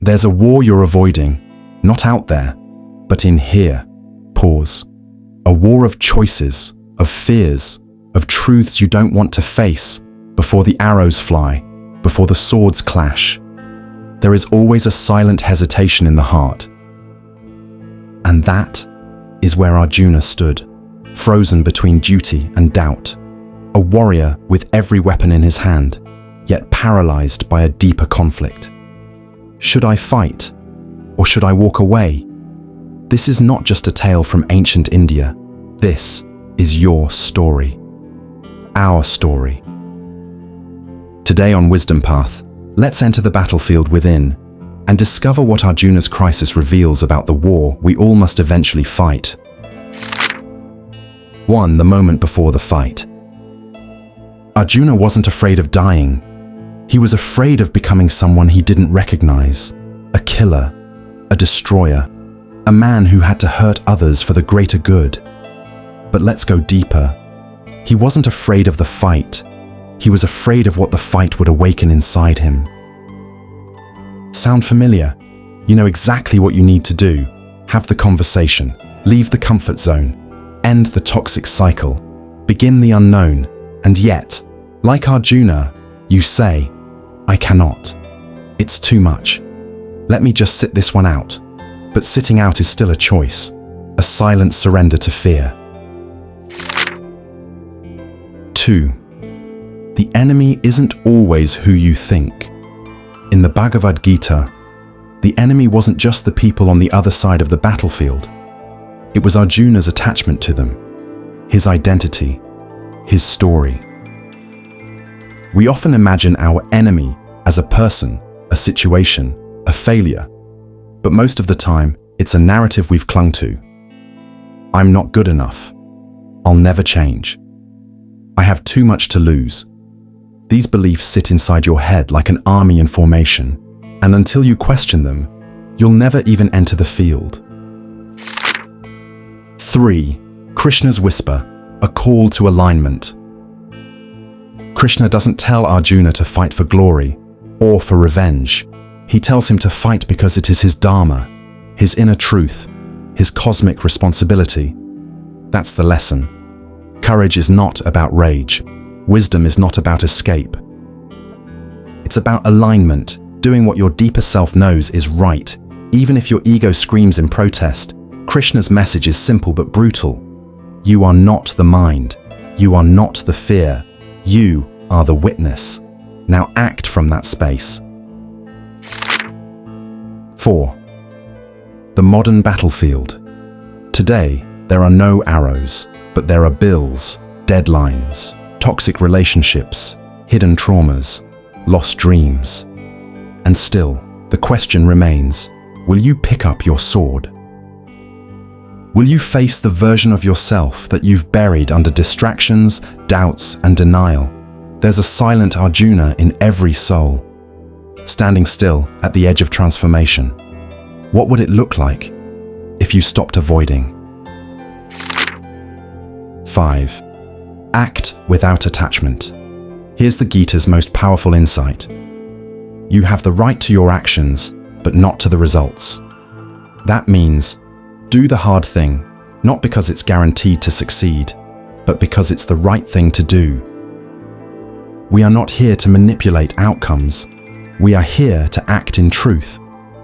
There's a war you're avoiding, not out there, but in here. Pause. A war of choices, of fears, of truths you don't want to face before the arrows fly, before the swords clash. There is always a silent hesitation in the heart. And that is where Arjuna stood, frozen between duty and doubt, a warrior with every weapon in his hand, yet paralyzed by a deeper conflict. Should I fight, or should I walk away? This is not just a tale from ancient India. This is your story, our story. Today on Wisdom Path, let's enter the battlefield within and discover what Arjuna's crisis reveals about the war we all must eventually fight. 1. The moment before the fight. Arjuna wasn't afraid of dying. He was afraid of becoming someone he didn't recognize, a killer, a destroyer, a man who had to hurt others for the greater good. But let's go deeper. He wasn't afraid of the fight. He was afraid of what the fight would awaken inside him. Sound familiar? You know exactly what you need to do. Have the conversation, leave the comfort zone, end the toxic cycle, begin the unknown, and yet, like Arjuna, you say, I cannot. It's too much. Let me just sit this one out. But sitting out is still a choice, a silent surrender to fear. 2. The enemy isn't always who you think. In the Bhagavad Gita, the enemy wasn't just the people on the other side of the battlefield. It was Arjuna's attachment to them, his identity, his story. We often imagine our enemy as a person, a situation, a failure, but most of the time, it's a narrative we've clung to. I'm not good enough. I'll never change. I have too much to lose. These beliefs sit inside your head like an army in formation, and until you question them, you'll never even enter the field. 3. Krishna's whisper, a call to alignment. Krishna doesn't tell Arjuna to fight for glory or for revenge. He tells him to fight because it is his dharma, his inner truth, his cosmic responsibility. That's the lesson. Courage is not about rage. Wisdom is not about escape. It's about alignment, doing what your deeper self knows is right, even if your ego screams in protest. Krishna's message is simple but brutal. You are not the mind. You are not the fear. You are the witness. Now act from that space. 4. The modern battlefield. Today, there are no arrows, but there are bills, deadlines, toxic relationships, hidden traumas, lost dreams. And still, the question remains, will you pick up your sword? Will you face the version of yourself that you've buried under distractions, doubts, and denial? There's a silent Arjuna in every soul, standing still at the edge of transformation. What would it look like if you stopped avoiding? 5. Act without attachment. Here's the Gita's most powerful insight. You have the right to your actions, but not to the results. That means, do the hard thing, not because it's guaranteed to succeed, but because it's the right thing to do. We are not here to manipulate outcomes. We are here to act in truth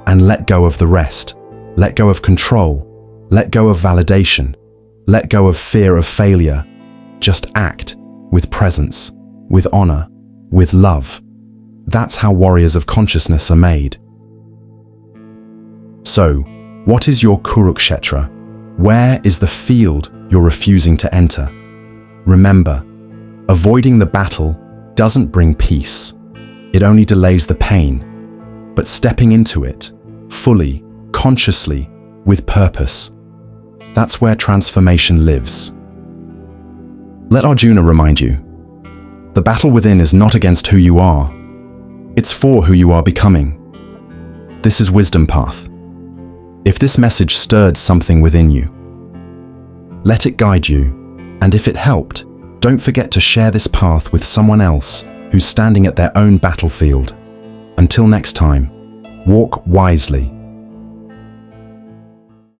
and let go of the rest. Let go of control. Let go of validation. Let go of fear of failure. Just act with presence, with honor, with love. That's how warriors of consciousness are made. So, what is your Kurukshetra? Where is the field you're refusing to enter? Remember, avoiding the battle doesn't bring peace. It only delays the pain. But stepping into it, fully, consciously, with purpose, that's where transformation lives. Let Arjuna remind you, the battle within is not against who you are. It's for who you are becoming. This is Wisdom Path. If this message stirred something within you, let it guide you, and if it helped, don't forget to share this path with someone else who's standing at their own battlefield. Until next time, Walk wisely,